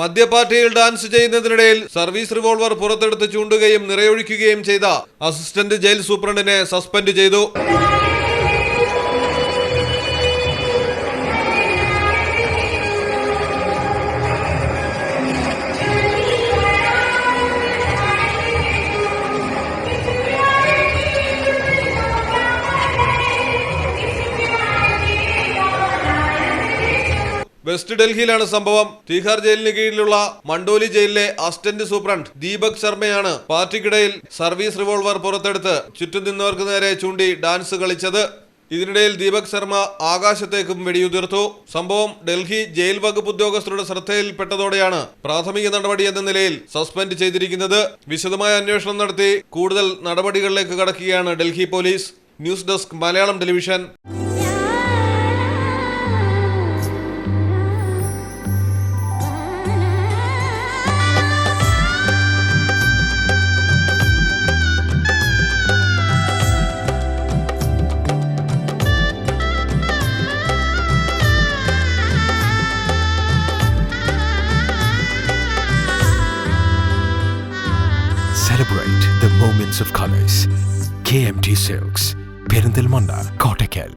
മദ്യപാർട്ടിയിൽ dance ചെയ്യുന്നതിനിടയിൽ service revolver പുറത്തെടുത്ത് ചൂണ്ടുകയും നിറയൊഴിക്കുകയും ചെയ്ത assistant jail സൂപ്രണ്ടിനെ suspend ചെയ്തു. വെസ്റ്റ് ഡൽഹിയിലാണ് സംഭവം. തിഹാർ ജയിലിന് കീഴിലുള്ള മണ്ഡോലി ജയിലിലെ അസിസ്റ്റന്റ് സൂപ്രണ്ട് ദീപക് ശർമ്മയാണ് പാർട്ടിക്കിടയിൽ സർവീസ് റിവോൾവർ പുറത്തെടുത്ത് ചുറ്റും നിന്നവർക്ക് നേരെ ചൂണ്ടി ഡാൻസ് കളിച്ചത്. ഇതിനിടയിൽ ദീപക് ശർമ്മ ആകാശത്തേക്കും വെടിയുതിർത്തു. സംഭവം ഡൽഹി ജയിൽ വകുപ്പ് ഉദ്യോഗസ്ഥരുടെ ശ്രദ്ധയിൽപ്പെട്ടതോടെയാണ് പ്രാഥമിക നടപടി എന്ന നിലയിൽ സസ്പെൻഡ് ചെയ്തിരിക്കുന്നത്. വിശദമായ അന്വേഷണം നടത്തി കൂടുതൽ നടപടികളിലേക്ക് കടക്കുകയാണ് Delhi police. News desk Malayalam television. Celebrate the moments of colors. KMT Silks, Perindalmanda, Kottakkal.